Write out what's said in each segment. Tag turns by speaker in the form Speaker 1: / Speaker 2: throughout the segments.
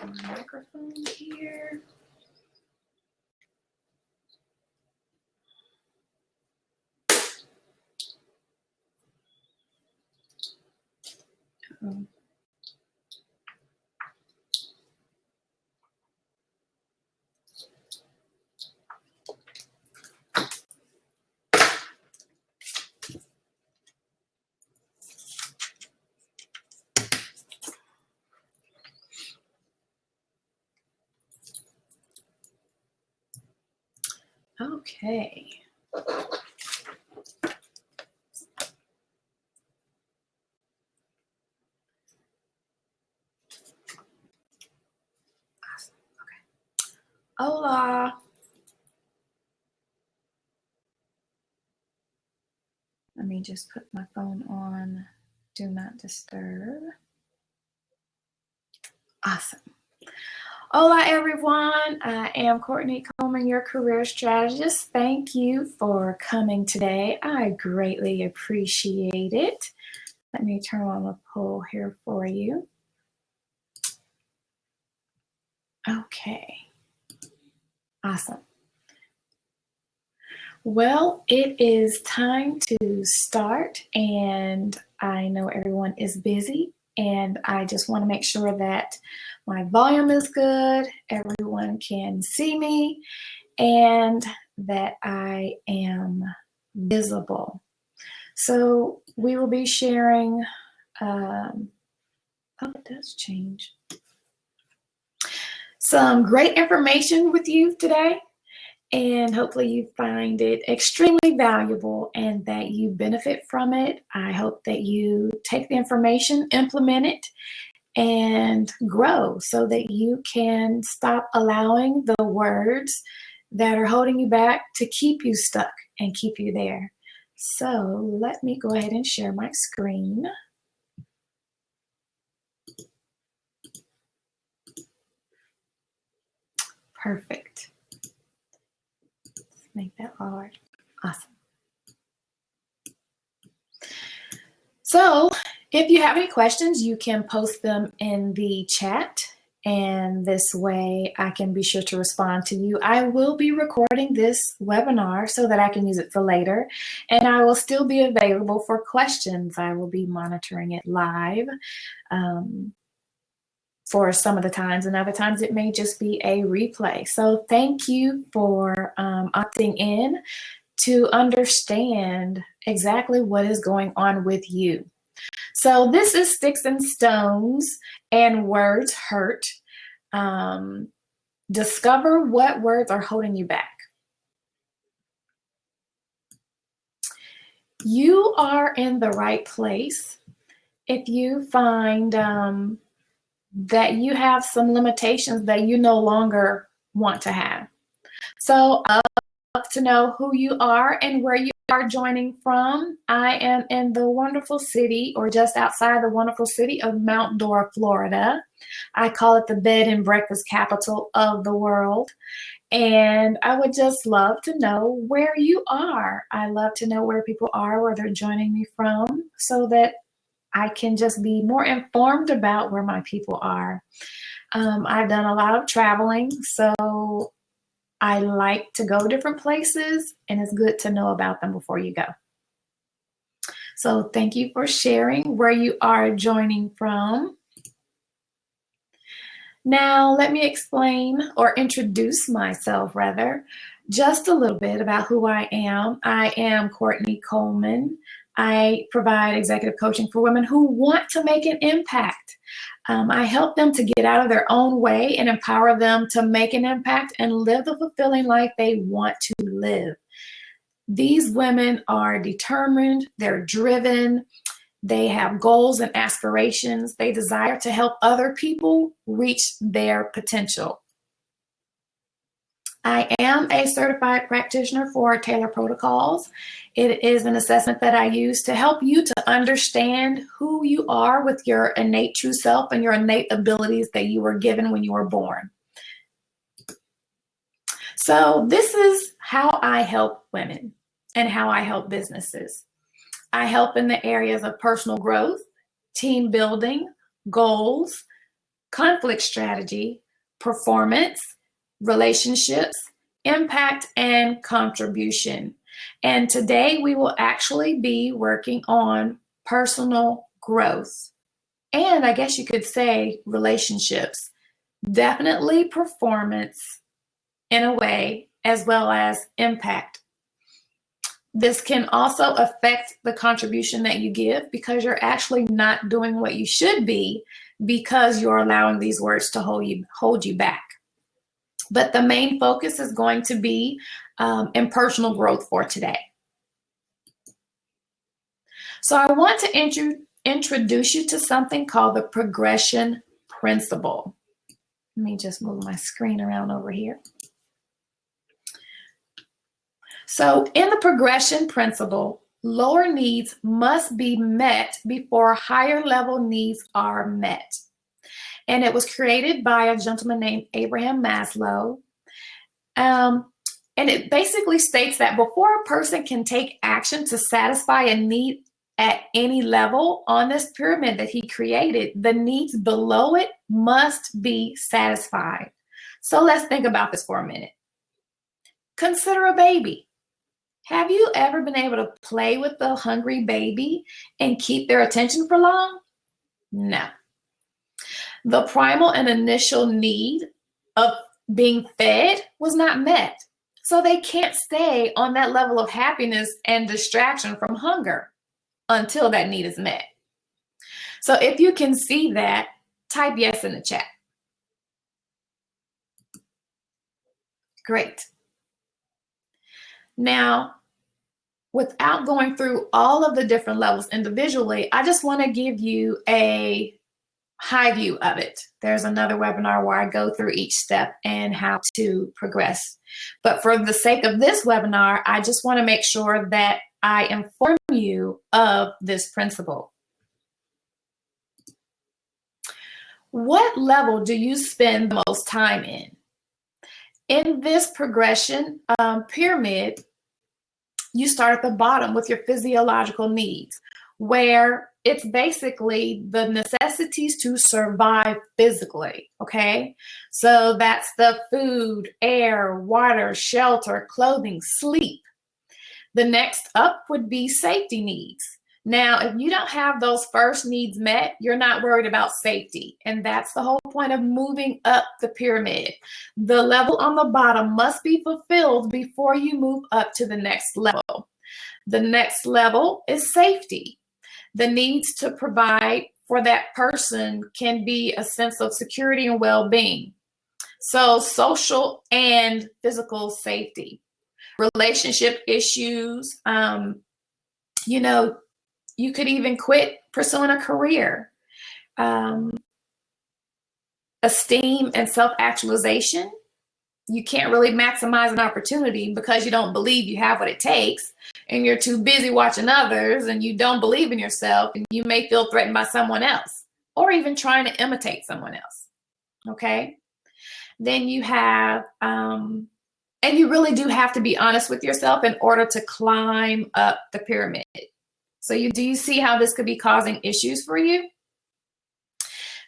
Speaker 1: my microphone here. Okay. Awesome. Okay. Hola. Let me just put my phone on Do Not Disturb. Awesome. Hola, everyone. I am Kourtney Coleman, your career strategist. Thank you for coming today. I greatly appreciate it. Let me turn on the poll here for you. Okay. Awesome. Well, it is time to start, and I know everyone is busy, and I just want to make sure that my volume is good, everyone can see me, and that I am visible. So we will be sharing, oh, it does change, some great information with you today. And hopefully you find it extremely valuable and that you benefit from it. I hope that you take the information, implement it, and grow so that you can stop allowing the words that are holding you back to keep you stuck and keep you there. So let me go ahead and share my screen. Perfect. Make that hard. Awesome. So if you have any questions, you can post them in the chat, and this way I can be sure to respond to you. I will be recording this webinar so that I can use it for later, and I will still be available for questions. I will be monitoring it live for some of the times, and other times it may just be a replay. So thank you for opting in to understand exactly what is going on with you. So this is Sticks and Stones and Words Hurt. Discover what words are holding you back. You are in the right place if you find that you have some limitations that you no longer want to have. So I'd love to know who you are and where you are joining from. I am in the wonderful city, or just outside the wonderful city of Mount Dora, Florida. I call it the bed and breakfast capital of the world. And I would just love to know where you are. I love to know where people are, where they're joining me from, so that I can just be more informed about where my people are. I've done a lot of traveling, so I like to go different places, and it's good to know about them before you go. So thank you for sharing where you are joining from. Now let me explain, or introduce myself rather, just a little bit about who I am. I am Kourtney Coleman. I provide executive coaching for women who want to make an impact. I help them to get out of their own way and empower them to make an impact and live the fulfilling life they want to live. These women are determined, they're driven, they have goals and aspirations. They desire to help other people reach their potential. I am a certified practitioner for Taylor Protocols. It is an assessment that I use to help you to understand who you are with your innate true self and your innate abilities that you were given when you were born. So this is how I help women and how I help businesses. I help in the areas of personal growth, team building, goals, conflict strategy, performance, relationships, impact, and contribution. And today we will actually be working on personal growth. And I guess you could say relationships. Definitely performance in a way, as well as impact. This can also affect the contribution that you give because you're actually not doing what you should be because you're allowing these words to hold you back. But the main focus is going to be in personal growth for today. So I want to introduce you to something called the progression principle. Let me just move my screen around over here. So in the progression principle, lower needs must be met before higher level needs are met. And it was created by a gentleman named Abraham Maslow. And it basically states that before a person can take action to satisfy a need at any level on this pyramid that he created, the needs below it must be satisfied. So let's think about this for a minute. Consider a baby. Have you ever been able to play with a hungry baby and keep their attention for long? No. The primal and initial need of being fed was not met. So they can't stay on that level of happiness and distraction from hunger until that need is met. So if you can see that, type yes in the chat. Great. Now, without going through all of the different levels individually, I just want to give you a high view of it. There's another webinar where I go through each step and how to progress. But for the sake of this webinar, I just want to make sure that I inform you of this principle. What level do you spend the most time in? In this progression pyramid, you start at the bottom with your physiological needs, where it's basically the necessities to survive physically, okay? So that's the food, air, water, shelter, clothing, sleep. The next up would be safety needs. Now, if you don't have those first needs met, you're not worried about safety. And that's the whole point of moving up the pyramid. The level on the bottom must be fulfilled before you move up to the next level. The next level is safety. The needs to provide for that person can be a sense of security and well-being. So social and physical safety. Relationship issues, you could even quit pursuing a career. Esteem and self-actualization. You can't really maximize an opportunity because you don't believe you have what it takes and you're too busy watching others and you don't believe in yourself and you may feel threatened by someone else or even trying to imitate someone else, okay? Then you have, and you really do have to be honest with yourself in order to climb up the pyramid. So do you see how this could be causing issues for you?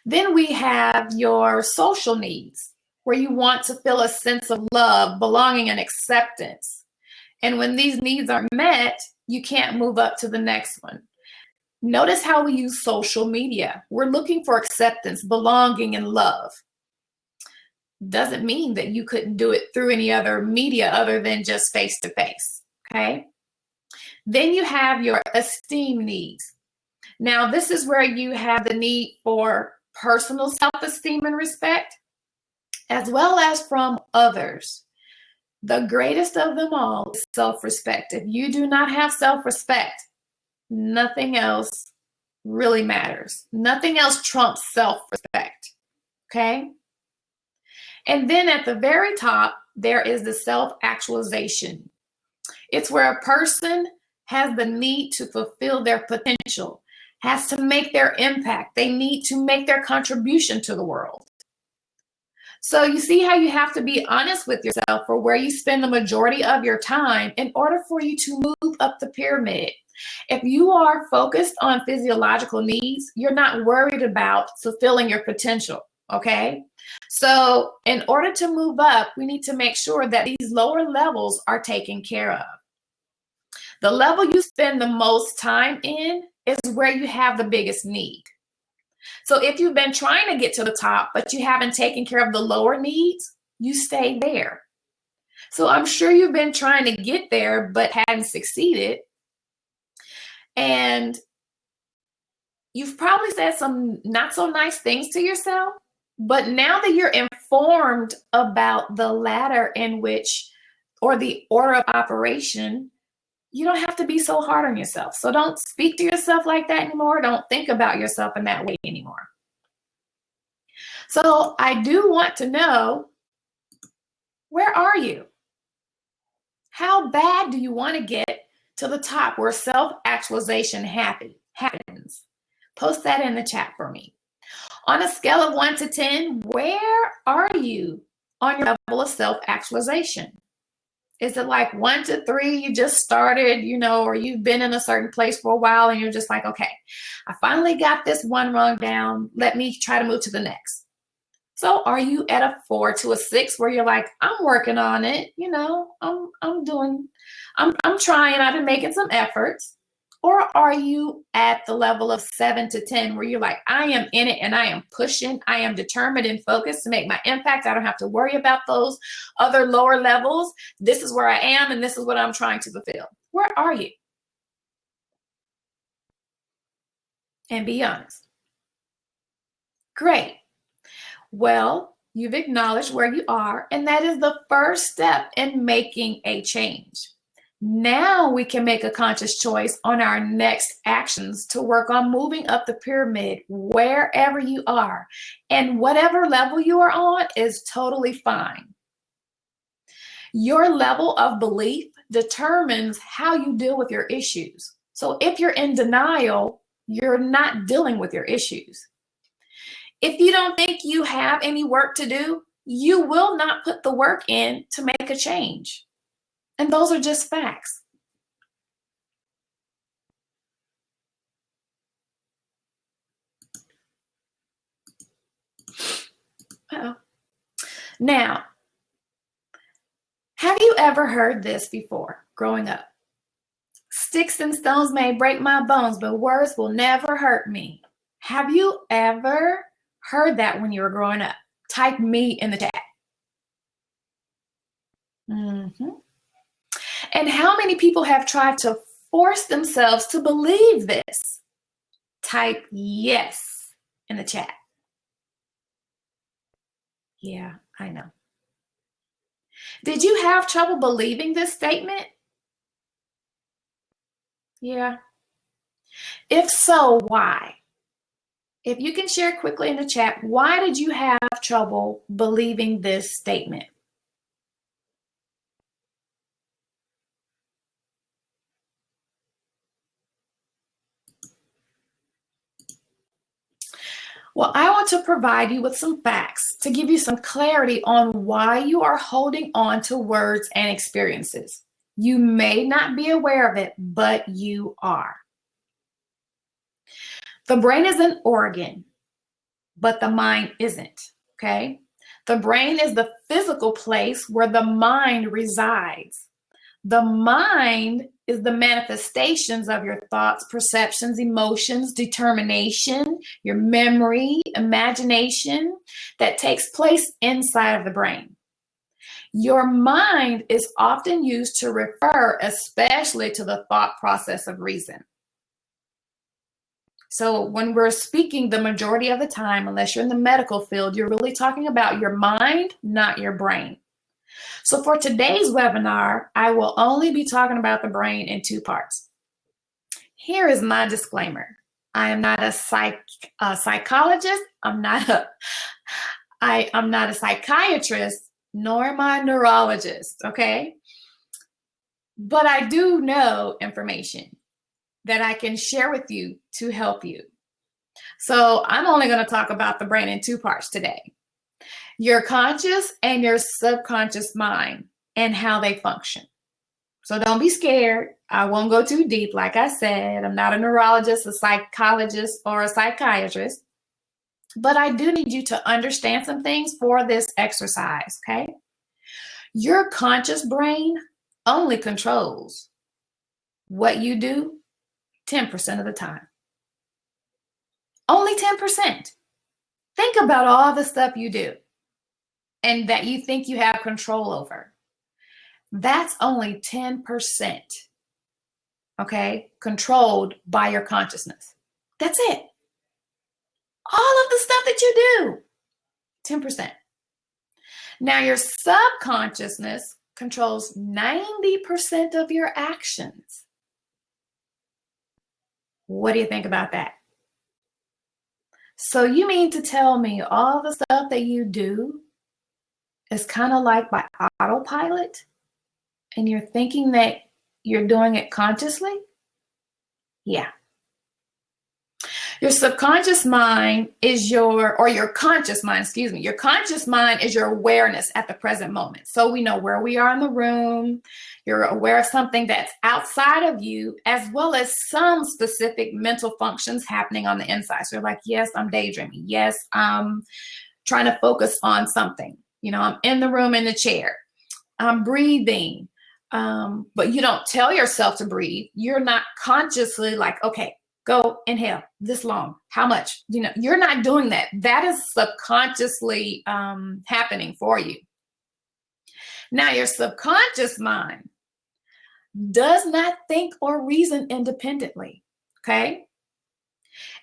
Speaker 1: Then we have your social needs, where you want to feel a sense of love, belonging, and acceptance. And when these needs aren't met, you can't move up to the next one. Notice how we use social media. We're looking for acceptance, belonging, and love. Doesn't mean that you couldn't do it through any other media other than just face-to-face, okay? Then you have your esteem needs. Now, this is where you have the need for personal self-esteem and respect, as well as from others. The greatest of them all is self-respect. If you do not have self-respect, nothing else really matters. Nothing else trumps self-respect, okay? And then at the very top, there is the self-actualization. It's where a person has the need to fulfill their potential, has to make their impact. They need to make their contribution to the world. So you see how you have to be honest with yourself for where you spend the majority of your time in order for you to move up the pyramid. If you are focused on physiological needs, you're not worried about fulfilling your potential, okay? So in order to move up, we need to make sure that these lower levels are taken care of. The level you spend the most time in is where you have the biggest need. So if you've been trying to get to the top, but you haven't taken care of the lower needs, you stay there. So I'm sure you've been trying to get there, but hadn't succeeded. And you've probably said some not so nice things to yourself, but now that you're informed about the ladder in which, or the order of operation, you don't have to be so hard on yourself. So don't speak to yourself like that anymore. Don't think about yourself in that way anymore. So I do want to know, where are you? How bad do you want to get to the top where self-actualization happens? Post that in the chat for me. On a scale of 1 to 10, where are you on your level of self-actualization? Is it like 1 to 3, you just started, or you've been in a certain place for a while and you're just like, okay, I finally got this one rung down. Let me try to move to the next. So are you at a 4 to a 6 where you're like, I'm working on it, I'm trying, I've been making some efforts? Or are you at the level of 7 to 10 where you're like, I am in it and I am pushing, I am determined and focused to make my impact. I don't have to worry about those other lower levels. This is where I am and this is what I'm trying to fulfill. Where are you? And be honest. Great. Well, you've acknowledged where you are, and that is the first step in making a change. Now we can make a conscious choice on our next actions to work on moving up the pyramid wherever you are. And whatever level you are on is totally fine. Your level of belief determines how you deal with your issues. So if you're in denial, you're not dealing with your issues. If you don't think you have any work to do, you will not put the work in to make a change. And those are just facts. Uh-oh. Now, have you ever heard this before growing up? Sticks and stones may break my bones, but words will never hurt me. Have you ever heard that when you were growing up? Type me in the chat. And how many people have tried to force themselves to believe this? Type yes in the chat. Yeah, I know. Did you have trouble believing this statement? Yeah. If so, why? If you can share quickly in the chat, why did you have trouble believing this statement? Well, I want to provide you with some facts to give you some clarity on why you are holding on to words and experiences. You may not be aware of it, but you are. The brain is an organ, but the mind isn't, okay? The brain is the physical place where the mind resides. The mind is the manifestations of your thoughts, perceptions, emotions, determination, your memory, imagination that takes place inside of the brain. Your mind is often used to refer especially to the thought process of reason. So when we're speaking the majority of the time, unless you're in the medical field, you're really talking about your mind, not your brain. So for today's webinar, I will only be talking about the brain in 2 parts. Here is my disclaimer. I am not a psychologist. I'm not a psychiatrist, nor am I a neurologist, okay? But I do know information that I can share with you to help you. So I'm only going to talk about the brain in 2 parts today. Your conscious and your subconscious mind and how they function. So don't be scared. I won't go too deep. Like I said, I'm not a neurologist, a psychologist, or a psychiatrist. But I do need you to understand some things for this exercise, okay? Your conscious brain only controls what you do 10% of the time. Only 10%. Think about all the stuff you do and that you think you have control over. That's only 10%, okay, controlled by your consciousness. That's it. All of the stuff that you do, 10%. Now, your subconsciousness controls 90% of your actions. What do you think about that? So you mean to tell me all the stuff that you do is kind of like by autopilot, and you're thinking that you're doing it consciously? Yeah. Your subconscious mind is your conscious mind, your conscious mind is your awareness at the present moment. So we know where we are in the room. You're aware of something that's outside of you, as well as some specific mental functions happening on the inside. So you're like, yes, I'm daydreaming. Yes, I'm trying to focus on something. I'm in the room in the chair. I'm breathing. But you don't tell yourself to breathe. You're not consciously like, okay, go inhale this long. How much? You're not doing that. That is subconsciously happening for you. Now, your subconscious mind does not think or reason independently, okay?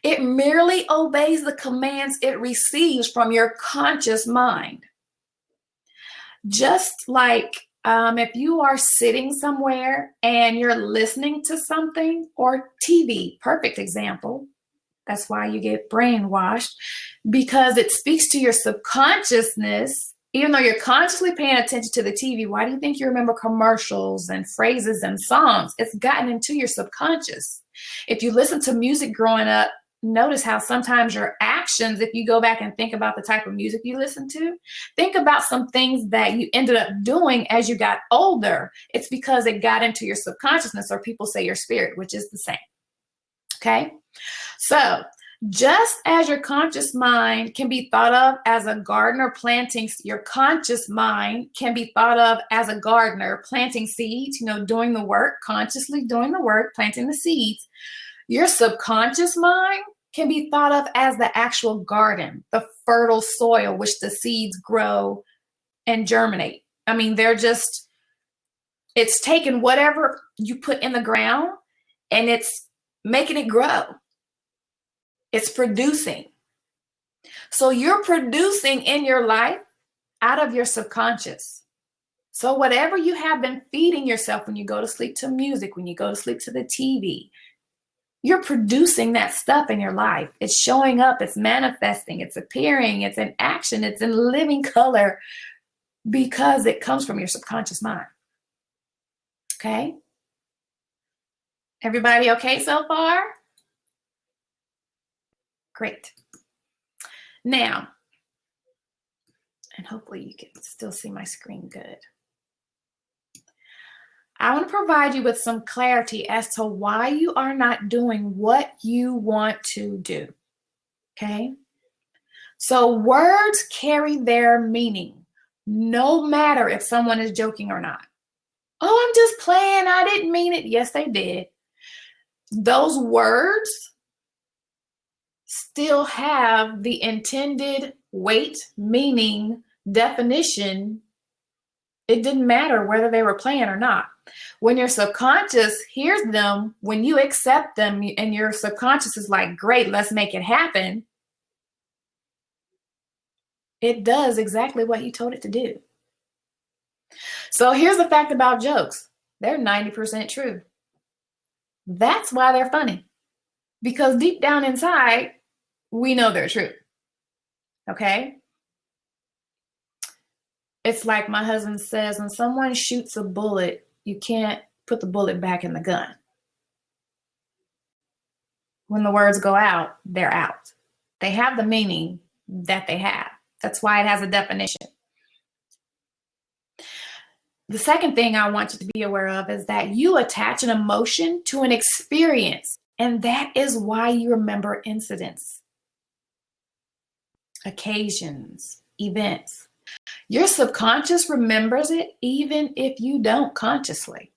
Speaker 1: It merely obeys the commands it receives from your conscious mind. Just like if you are sitting somewhere and you're listening to something, or TV, perfect example. That's why you get brainwashed, because it speaks to your subconsciousness. Even though you're consciously paying attention to the TV, why do you think you remember commercials and phrases and songs? It's gotten into your subconscious. If you listen to music growing up, notice how sometimes your actions, if you go back and think about the type of music you listen to, think about some things that you ended up doing as you got older. It's because it got into your subconsciousness, or people say your spirit, which is the same. Okay? So just as your conscious mind can be thought of as a gardener planting, your conscious mind can be thought of as a gardener planting seeds, doing the work, consciously doing the work, planting the seeds. Your subconscious mind can be thought of as the actual garden, the fertile soil which the seeds grow and germinate. I mean, it's taking whatever you put in the ground and it's making it grow. It's producing. So you're producing in your life out of your subconscious. So whatever you have been feeding yourself when you go to sleep to music, when you go to sleep to the TV, you're producing that stuff in your life. It's showing up, it's manifesting, it's appearing, it's in action, it's in living color, because it comes from your subconscious mind. Okay? Everybody okay so far? Great. Now, and hopefully you can still see my screen good. I want to provide you with some clarity as to why you are not doing what you want to do. Okay? So words carry their meaning, no matter if someone is joking or not. Oh, I'm just playing. I didn't mean it. Yes, they did. Those words still have the intended weight, meaning, definition. It didn't matter whether they were playing or not. When your subconscious hears them, when you accept them and your subconscious is like, great, let's make it happen, it does exactly what you told it to do. So here's the fact about jokes. They're 90% true. That's why they're funny. Because deep down inside, we know they're true. Okay? It's like my husband says, when someone shoots a bullet, you can't put the bullet back in the gun. When the words go out, they're out. They have the meaning that they have. That's why it has a definition. The second thing I want you to be aware of is that you attach an emotion to an experience, and that is why you remember incidents. occasions, events. Your subconscious remembers it even if you don't consciously.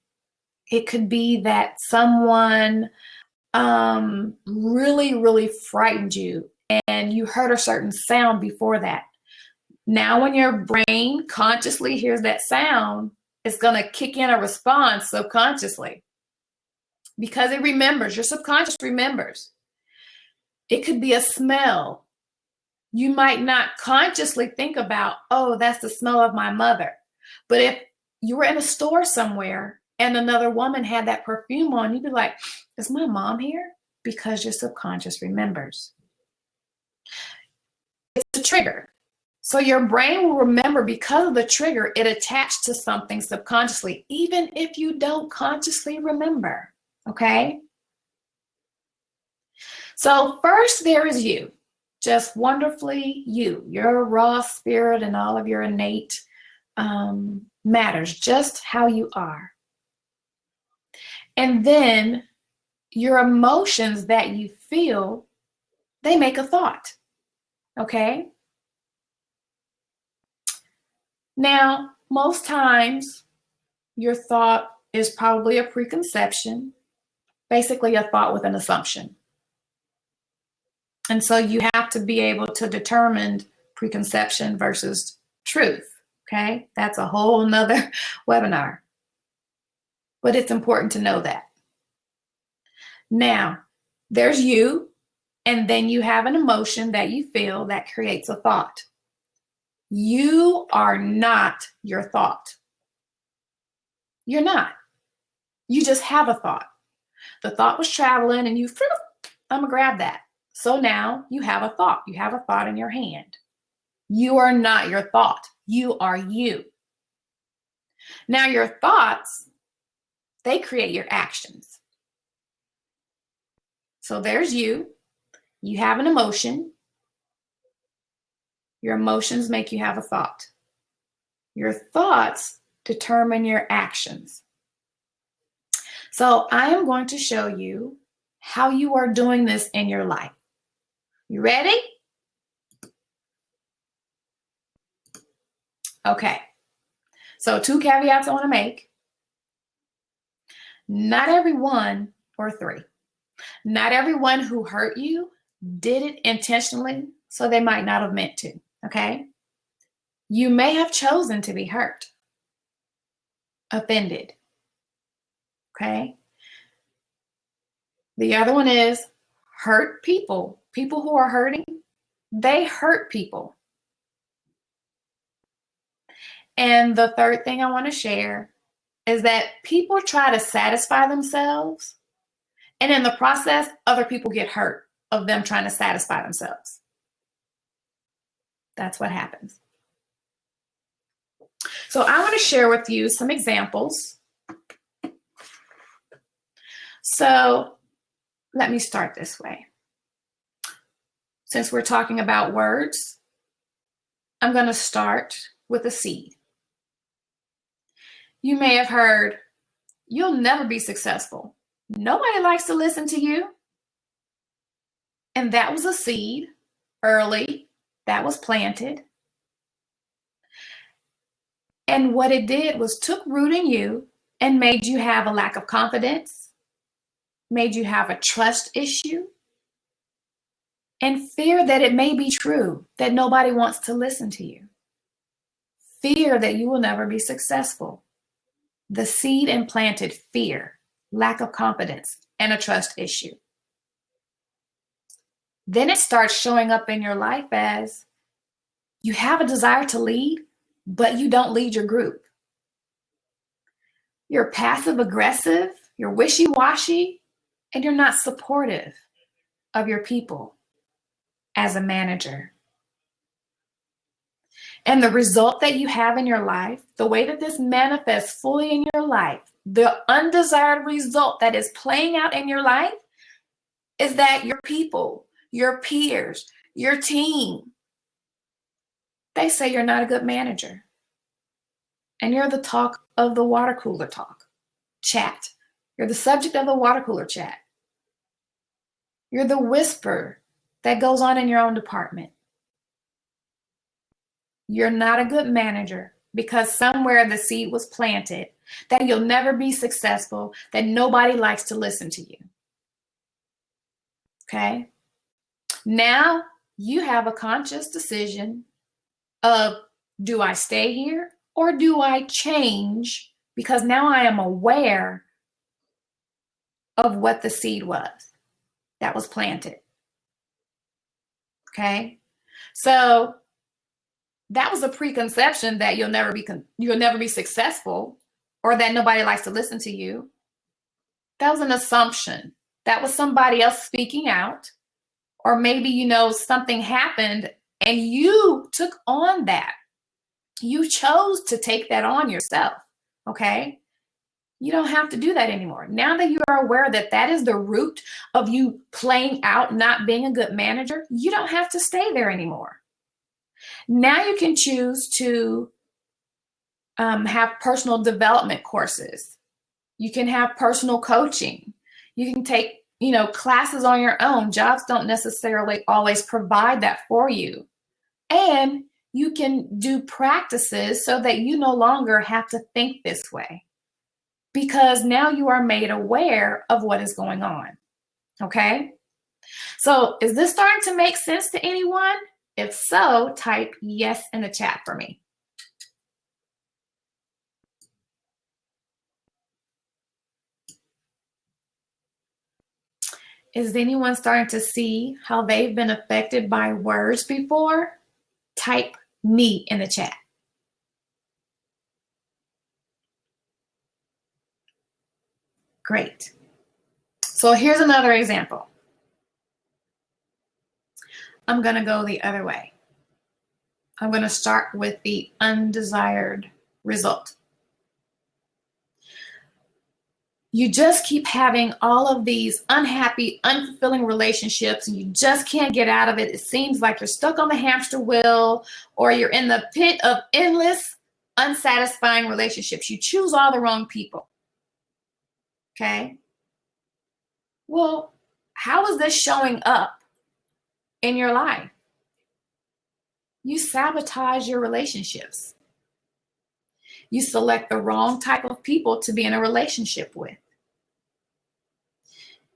Speaker 1: It could be that someone really, really frightened you and you heard a certain sound before that. Now, when your brain consciously hears that sound, it's going to kick in a response subconsciously because it remembers. Your subconscious remembers. It could be a smell. You might not consciously think about, oh, that's the smell of my mother. But if you were in a store somewhere and another woman had that perfume on, you'd be like, is my mom here? Because your subconscious remembers. It's a trigger. So your brain will remember because of the trigger, it attached to something subconsciously, even if you don't consciously remember, okay? So first there is you, just wonderfully you, your raw spirit and all of your innate matters, just how you are. And then your emotions that you feel, they make a thought, okay? Now, most times your thought is probably a preconception, basically a thought with an assumption. And so you have to be able to determine preconception versus truth, okay? That's a whole nother webinar. But it's important to know that. Now, there's you, and then you have an emotion that you feel that creates a thought. You are not your thought. You're not. You just have a thought. The thought was traveling and I'm gonna grab that. So now you have a thought. You have a thought in your hand. You are not your thought. You are you. Now your thoughts, they create your actions. So there's you. You have an emotion. Your emotions make you have a thought. Your thoughts determine your actions. So I am going to show you how you are doing this in your life. You ready? Okay. So 2 caveats I want to make. Not everyone, or 3. Not everyone who hurt you did it intentionally, so they might not have meant to, okay? You may have chosen to be hurt, offended, okay? The other one is hurt people. People who are hurting, they hurt people. And the third thing I want to share is that people try to satisfy themselves, and in the process, other people get hurt of them trying to satisfy themselves. That's what happens. So I want to share with you some examples. So let me start this way. Since we're talking about words, I'm going to start with a seed. You may have heard, you'll never be successful. Nobody likes to listen to you. And that was a seed early that was planted. And what it did was took root in you and made you have a lack of confidence, made you have a trust issue, and fear that it may be true, that nobody wants to listen to you. Fear that you will never be successful. The seed implanted fear, lack of confidence, and a trust issue. Then it starts showing up in your life as you have a desire to lead, but you don't lead your group. You're passive aggressive, you're wishy-washy, and you're not supportive of your people as a manager. And the result that you have in your life, the way that this manifests fully in your life, the undesired result that is playing out in your life is that your people, your peers, your team, they say you're not a good manager. And you're the talk of the water cooler chat. You're the subject of the water cooler chat. You're the whisper that goes on in your own department. You're not a good manager because somewhere the seed was planted that you'll never be successful, that nobody likes to listen to you. Okay? Now you have a conscious decision of, do I stay here or do I change? Because now I am aware of what the seed was that was planted. Okay? So that was a preconception that you'll never be successful or that nobody likes to listen to you. That was an assumption. That was somebody else speaking out. Or maybe, something happened and you took on that. You chose to take that on yourself. Okay? You don't have to do that anymore. Now that you are aware that that is the root of you playing out, not being a good manager, you don't have to stay there anymore. Now you can choose to have personal development courses. You can have personal coaching. You can take, classes on your own. Jobs don't necessarily always provide that for you. And you can do practices so that you no longer have to think this way, because now you are made aware of what is going on. Okay? So is this starting to make sense to anyone? If so, type yes in the chat for me. Is anyone starting to see how they've been affected by words before? Type me in the chat. Great. So here's another example. I'm going to go the other way. I'm going to start with the undesired result. You just keep having all of these unhappy, unfulfilling relationships, and you just can't get out of it. It seems like you're stuck on the hamster wheel, or you're in the pit of endless, unsatisfying relationships. You choose all the wrong people. Okay? Well, how is this showing up in your life? You sabotage your relationships. You select the wrong type of people to be in a relationship with.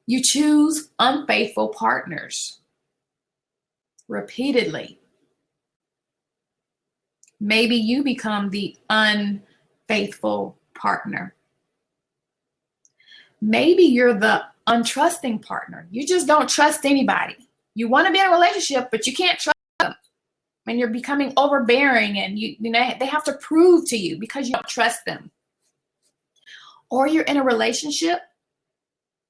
Speaker 1: You choose unfaithful partners repeatedly. Maybe you become the unfaithful partner. Maybe you're the untrusting partner. You just don't trust anybody. You want to be in a relationship, but you can't trust them. And you're becoming overbearing, and they have to prove to you because you don't trust them. Or you're in a relationship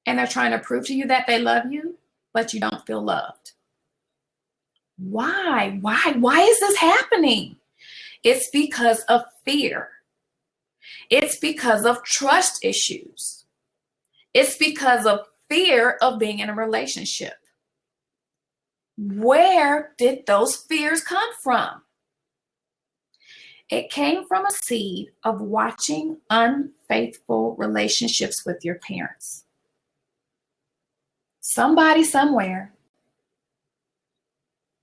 Speaker 1: and they're trying to prove to you that they love you, but you don't feel loved. Why? Why is this happening? It's because of fear. It's because of trust issues. It's because of fear of being in a relationship. Where did those fears come from? It came from a seed of watching unfaithful relationships with your parents. Somebody somewhere,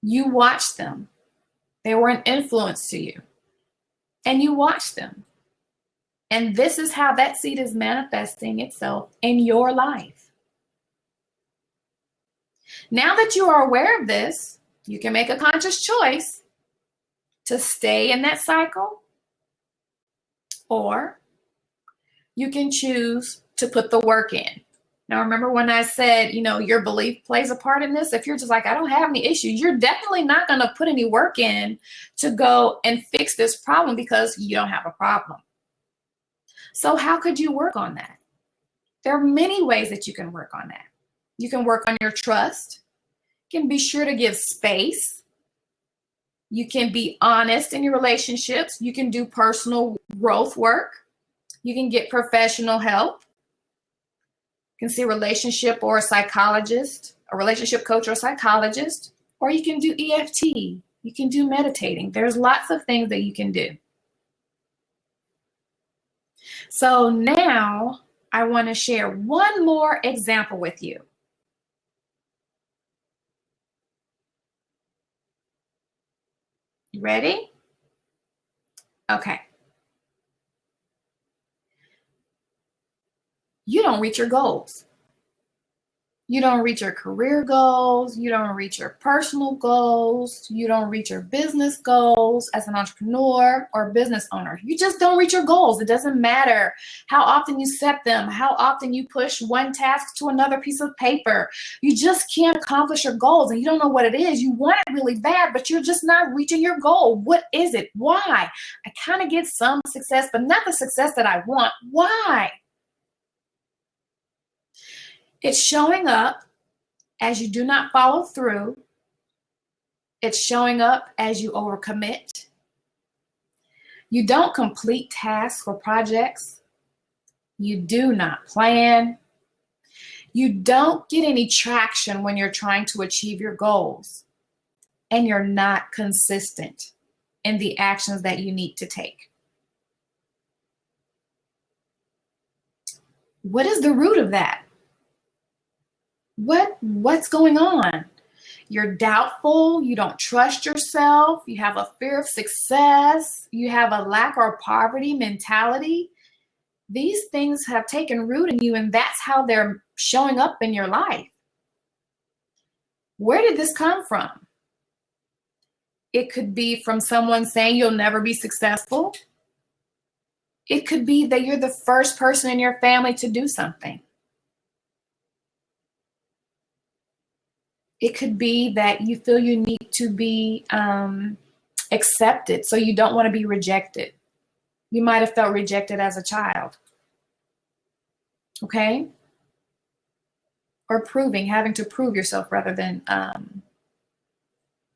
Speaker 1: you watched them. They were an influence to you. And you watched them. And this is how that seed is manifesting itself in your life. Now that you are aware of this, you can make a conscious choice to stay in that cycle, or you can choose to put the work in. Now, remember when I said, your belief plays a part in this? If you're just like, I don't have any issues, you're definitely not going to put any work in to go and fix this problem because you don't have a problem. So how could you work on that? There are many ways that you can work on that. You can work on your trust. You can be sure to give space. You can be honest in your relationships. You can do personal growth work. You can get professional help. You can see a relationship or a psychologist, a relationship coach or a psychologist, or you can do EFT. You can do meditating. There's lots of things that you can do. So now I want to share one more example with you. You ready? Okay. You don't reach your goals. You don't reach your career goals. You don't reach your personal goals. You don't reach your business goals as an entrepreneur or business owner. You just don't reach your goals. It doesn't matter how often you set them, how often you push one task to another piece of paper. You just can't accomplish your goals, and you don't know what it is. You want it really bad, but you're just not reaching your goal. What is it? Why? I kind of get some success, but not the success that I want. Why? It's showing up as you do not follow through. It's showing up as you overcommit. You don't complete tasks or projects. You do not plan. You don't get any traction when you're trying to achieve your goals. And you're not consistent in the actions that you need to take. What is the root of that? What's going on? You're doubtful, you don't trust yourself, you have a fear of success, you have a lack or poverty mentality. These things have taken root in you, and that's how they're showing up in your life. Where did this come from? It could be from someone saying you'll never be successful. It could be that you're the first person in your family to do something. It could be that you feel you need to be accepted, so you don't want to be rejected. You might have felt rejected as a child. Okay? Or having to prove yourself rather than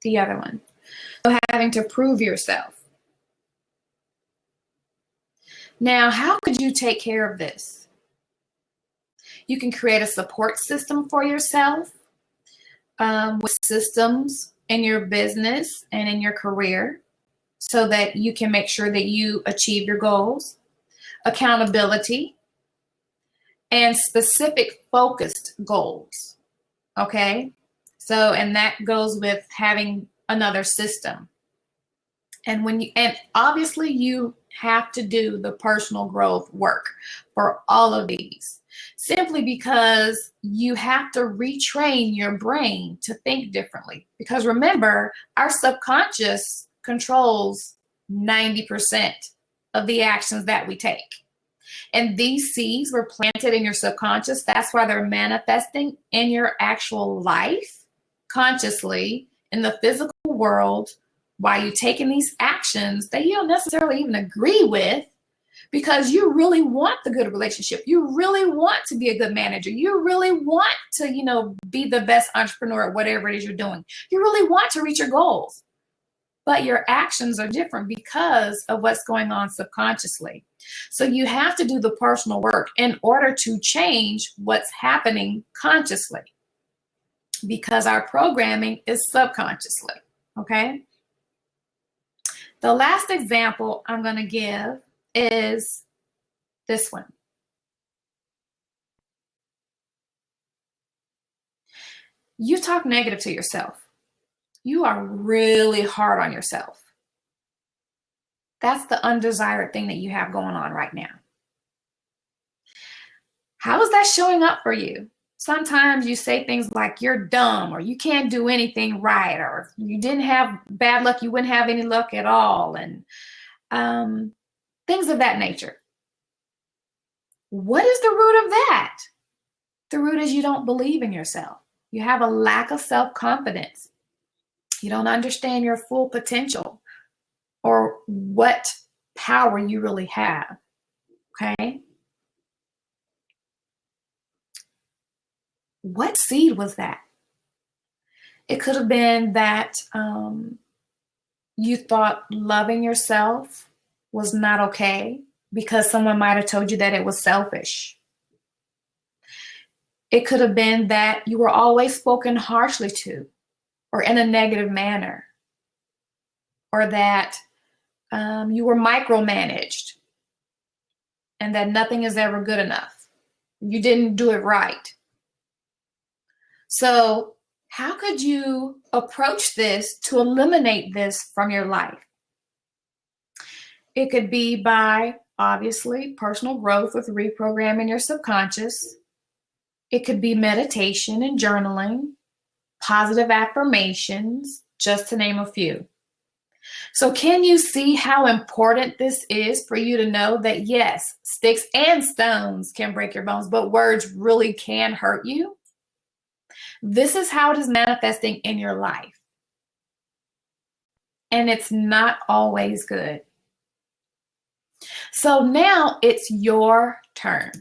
Speaker 1: the other one. So having to prove yourself. Now, how could you take care of this? You can create a support system for yourself with systems in your business and in your career so that you can make sure that you achieve your goals. Accountability and specific focused goals. Okay? So, and that goes with having another system. And obviously you have to do the personal growth work for all of these, simply because you have to retrain your brain to think differently. Because remember, our subconscious controls 90% of the actions that we take. And these seeds were planted in your subconscious. That's why they're manifesting in your actual life consciously in the physical world, while you're taking these actions that you don't necessarily even agree with, because you really want the good relationship. You really want to be a good manager. You really want to, be the best entrepreneur at whatever it is you're doing. You really want to reach your goals. But your actions are different because of what's going on subconsciously. So you have to do the personal work in order to change what's happening consciously, because our programming is subconsciously, okay? The last example I'm going to give is this one. You talk negative to yourself. You are really hard on yourself. That's the undesired thing that you have going on right now. How is that showing up for you? Sometimes you say things like you're dumb, or you can't do anything right, or if you didn't have bad luck, you wouldn't have any luck at all, and things of that nature. What is the root of that? The root is you don't believe in yourself. You have a lack of self-confidence. You don't understand your full potential or what power you really have, okay? What seed was that? It could have been that you thought loving yourself was not okay because someone might have told you that it was selfish. It could have been that you were always spoken harshly to or in a negative manner, or that you were micromanaged and that nothing is ever good enough. You didn't do it right. So how could you approach this to eliminate this from your life? It could be by, obviously, personal growth with reprogramming your subconscious. It could be meditation and journaling, positive affirmations, just to name a few. So can you see how important this is for you to know that yes, sticks and stones can break your bones, but words really can hurt you? This is how it is manifesting in your life. And it's not always good. So now it's your turn.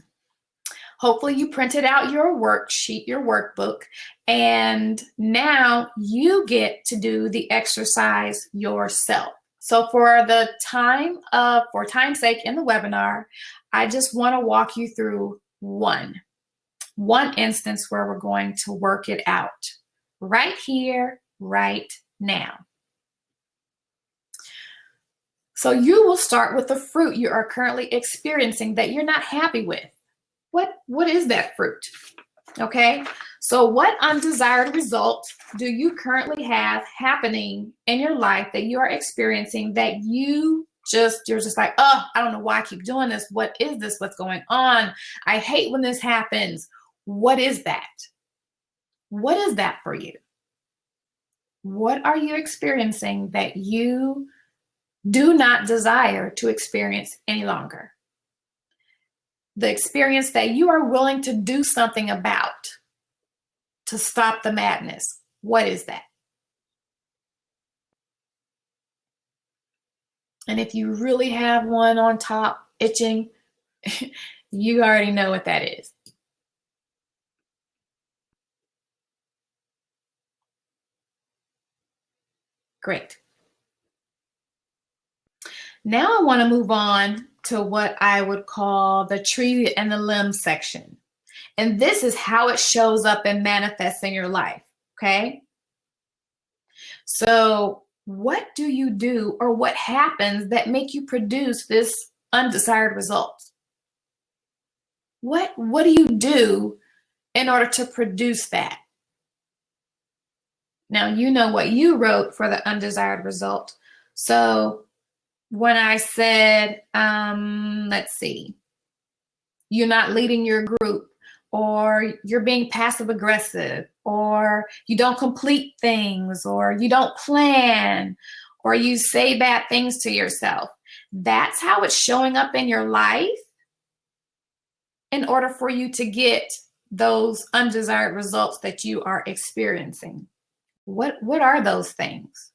Speaker 1: Hopefully you printed out your worksheet, your workbook, and now you get to do the exercise yourself. So for time's sake in the webinar, I just want to walk you through one instance where we're going to work it out right here, right now. So you will start with the fruit you are currently experiencing that you're not happy with. What is that fruit? Okay, so what undesired result do you currently have happening in your life that you are experiencing that you're just like, oh, I don't know why I keep doing this. What is this? What's going on? I hate when this happens. What is that? What is that for you? What are you experiencing that you do not desire to experience any longer? The experience that you are willing to do something about to stop the madness. What is that? And if you really have one on top itching, you already know what that is. Great. Now I want to move on to what I would call the tree and the limb section. And this is how it shows up and manifests in your life, okay? So what do you do or what happens that make you produce this undesired result? What do you do in order to produce that? Now, you know what you wrote for the undesired result. So when I said, let's see, you're not leading your group, or you're being passive aggressive, or you don't complete things, or you don't plan, or you say bad things to yourself. That's how it's showing up in your life in order for you to get those undesired results that you are experiencing. What are those things?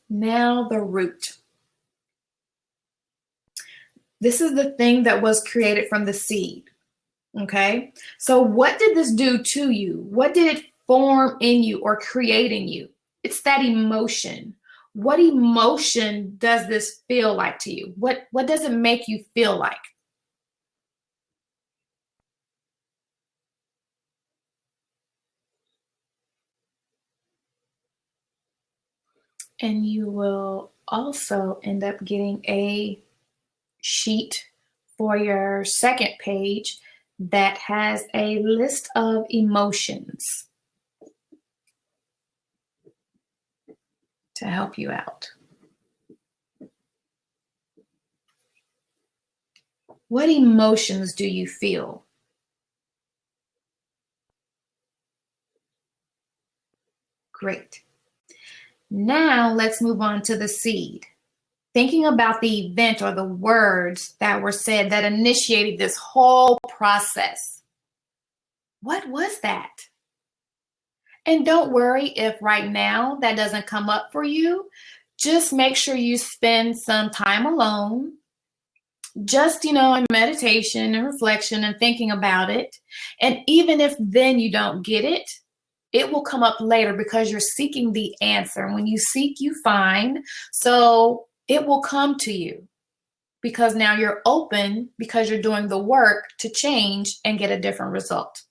Speaker 1: Now the root. This is the thing that was created from the seed. Okay, so what did this do to you? What did it form in you or create in you? It's that emotion. What emotion does this feel like to you? What does it make you feel like? And you will also end up getting a sheet for your second page that has a list of emotions to help you out. What emotions do you feel? Great. Now let's move on to the seed. Thinking about the event or the words that were said that initiated this whole process. What was that? And don't worry if right now that doesn't come up for you. Just make sure you spend some time alone, just, in meditation and reflection and thinking about it. And even if then you don't get it, it will come up later because you're seeking the answer. When you seek, you find. So it will come to you because now you're open because you're doing the work to change and get a different result.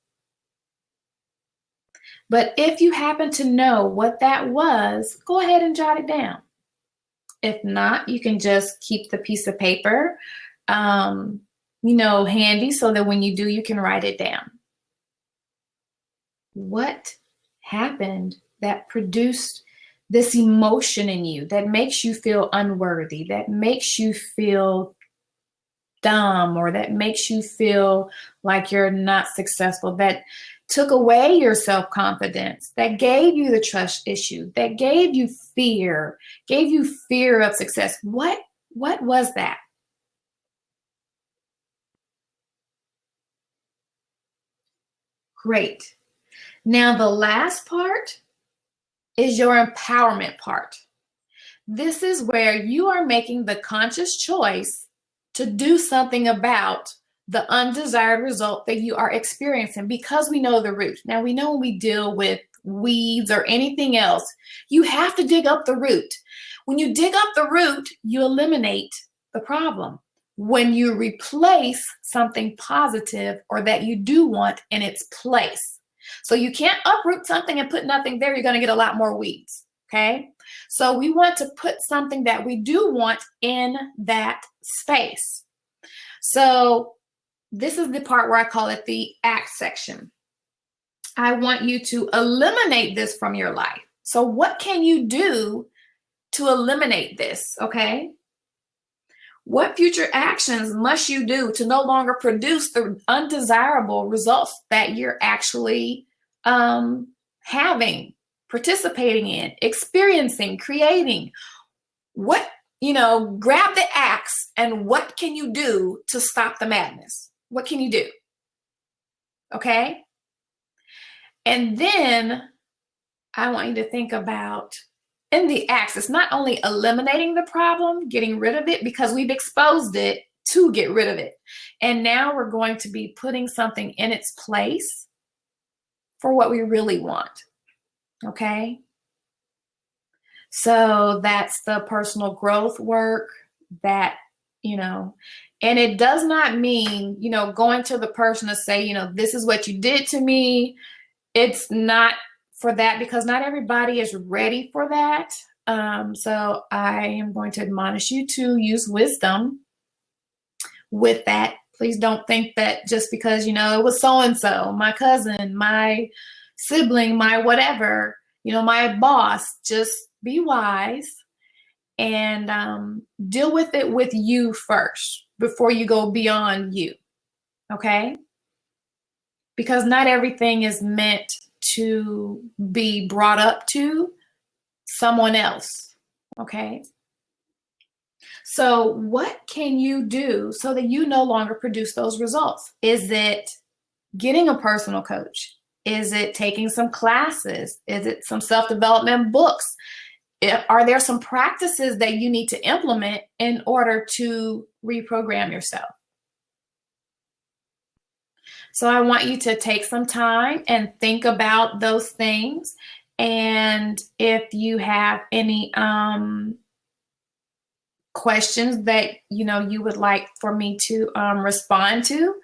Speaker 1: But if you happen to know what that was, go ahead and jot it down. If not, you can just keep the piece of paper, handy so that when you do, you can write it down. What happened that produced this emotion in you that makes you feel unworthy, that makes you feel dumb, or that makes you feel like you're not successful, that took away your self-confidence, that gave you the trust issue, that gave you fear of success? What was that? Great. Now the last part is your empowerment part. This is where you are making the conscious choice to do something about the undesired result that you are experiencing, because we know the root. Now, we know when we deal with weeds or anything else, you have to dig up the root. When you dig up the root, you eliminate the problem. When you replace something positive or that you do want in its place. So you can't uproot something and put nothing there. You're going to get a lot more weeds. Okay? So we want to put something that we do want in that space. So this is the part where I call it the act section. I want you to eliminate this from your life. So what can you do to eliminate this? Okay? What future actions must you do to no longer produce the undesirable results that you're actually having, participating in, experiencing, creating? Grab the axe, and what can you do to stop the madness? What can you do? Okay? And then I want you to think about, in the axe, it's not only eliminating the problem, getting rid of it, because we've exposed it to get rid of it. And now we're going to be putting something in its place for what we really want. Okay? So that's the personal growth work that, and it does not mean, going to the person to say, this is what you did to me. It's not for that, because not everybody is ready for that. So I am going to admonish you to use wisdom with that. Please don't think that just because, it was so-and-so, my cousin, my sibling, my whatever, my boss. Just be wise and deal with it with you first before you go beyond you. Okay? Because not everything is meant to be brought up to someone else. Okay? So what can you do so that you no longer produce those results? Is it getting a personal coach? Is it taking some classes? Is it some self-development books? Are there some practices that you need to implement in order to reprogram yourself? So I want you to take some time and think about those things. And if you have any questions that you would like for me to respond to,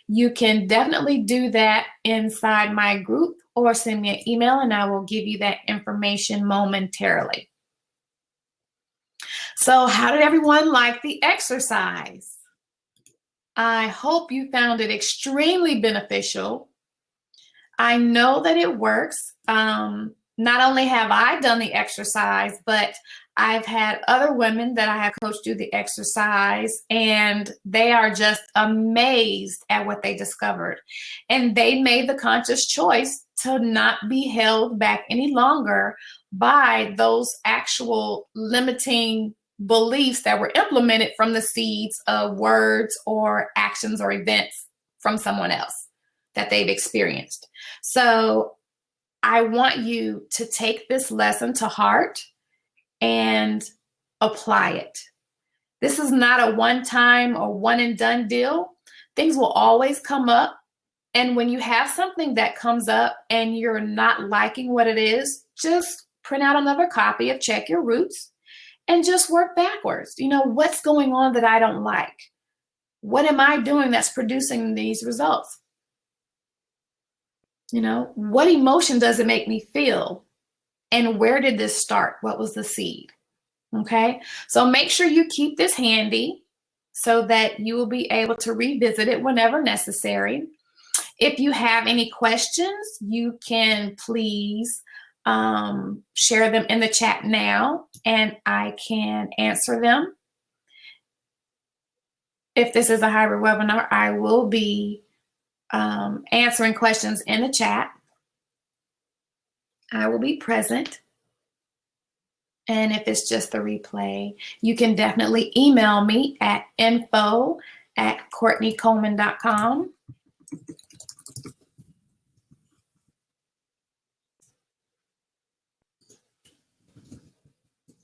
Speaker 1: you can definitely do that inside my group, or send me an email and I will give you that information momentarily. So how did everyone like the exercise? I hope you found it extremely beneficial. I know that it works. Not only have I done the exercise, but I've had other women that I have coached do the exercise, and they are just amazed at what they discovered. And they made the conscious choice to not be held back any longer by those actual limiting beliefs that were implemented from the seeds of words or actions or events from someone else that they've experienced. So I want you to take this lesson to heart and apply it. This is not a one-time or one and done deal. Things will always come up. And when you have something that comes up and you're not liking what it is, just print out another copy of Check Your Roots and just work backwards. What's going on that I don't like? What am I doing that's producing these results? What emotion does it make me feel? And where did this start? What was the seed? Okay, so make sure you keep this handy so that you will be able to revisit it whenever necessary. If you have any questions, you can please share them in the chat now and I can answer them. If this is a hybrid webinar, I will be answering questions in the chat. I will be present. And if it's just a replay, you can definitely email me at info@kourtneycoleman.com.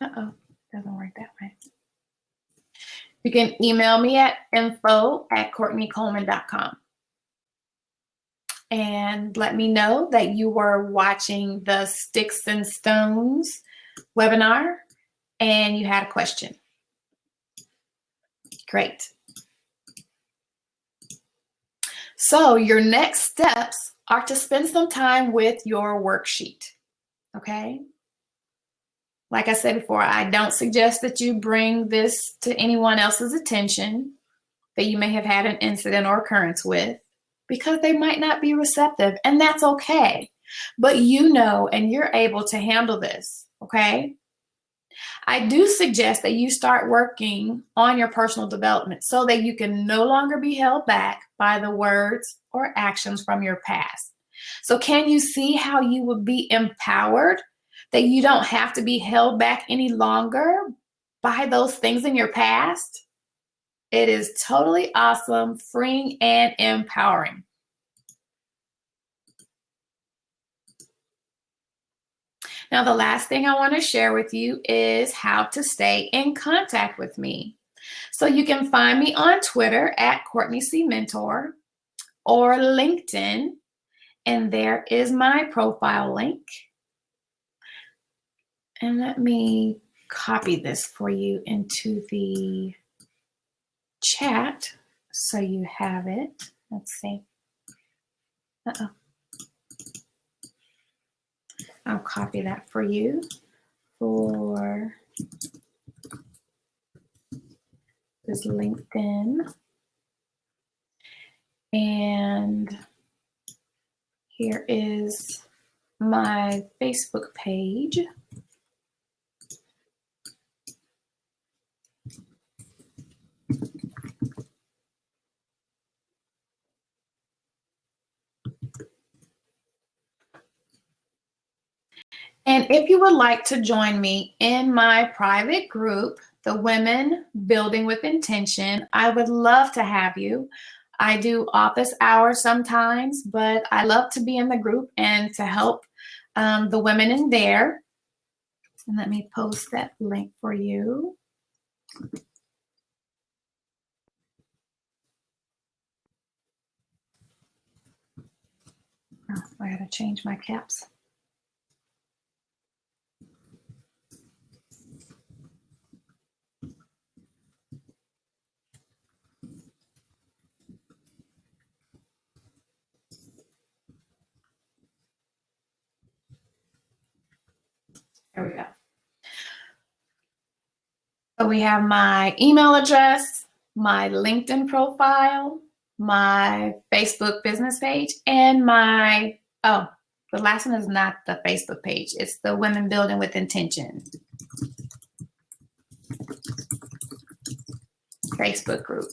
Speaker 1: Uh-oh, doesn't work that way. You can email me at info@kourtneycoleman.com. And let me know that you were watching the Sticks and Stones webinar and you had a question. Great. So your next steps are to spend some time with your worksheet, okay? Like I said before, I don't suggest that you bring this to anyone else's attention that you may have had an incident or occurrence with, because they might not be receptive, and that's okay. But you know, and you're able to handle this, okay? I do suggest that you start working on your personal development so that you can no longer be held back by the words or actions from your past. So can you see how you would be empowered, that you don't have to be held back any longer by those things in your past? It is totally awesome, freeing, and empowering. Now, the last thing I want to share with you is how to stay in contact with me. So you can find me on Twitter at Kourtney C. Mentor or LinkedIn, and there is my profile link. And let me copy this for you into the chat so you have it. Let's see. Uh-oh. I'll copy that for you for this LinkedIn. And here is my Facebook page. And if you would like to join me in my private group, the Women Building with Intention, I would love to have you. I do office hours sometimes, but I love to be in the group and to help the women in there. And let me post that link for you. Oh, I gotta change my caps. There we go. So we have my email address, my LinkedIn profile, my Facebook business page, and my, oh, the last one is not the Facebook page. It's the Women Building with Intention Facebook group.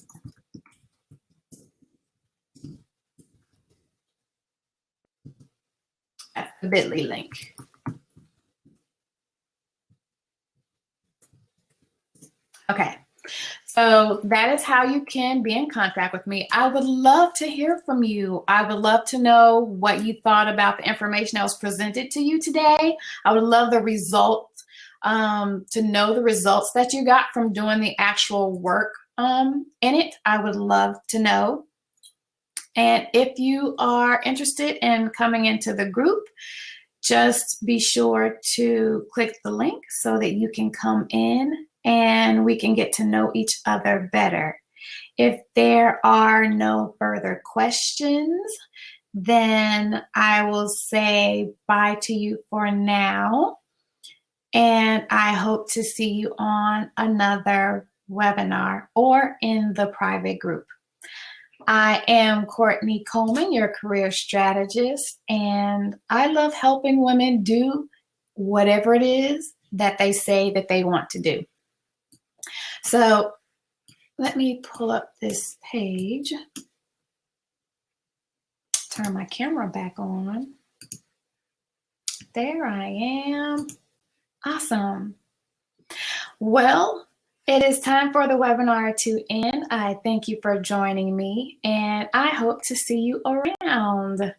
Speaker 1: That's the bit.ly link. Okay, so that is how you can be in contact with me. I would love to hear from you. I would love to know what you thought about the information that was presented to you today. I would love the results, to know the results that you got from doing the actual work in it. I would love to know. And if you are interested in coming into the group, just be sure to click the link so that you can come in and we can get to know each other better. If there are no further questions, then I will say bye to you for now. And I hope to see you on another webinar or in the private group. I am Kourtney Coleman, your career strategist, and I love helping women do whatever it is that they say that they want to do. So let me pull up this page, turn my camera back on. There I am. Awesome. Well, it is time for the webinar to end. I thank you for joining me, and I hope to see you around.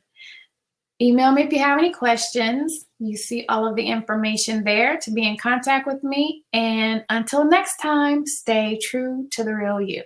Speaker 1: Email me if you have any questions. You see all of the information there to be in contact with me. And until next time, stay true to the real you.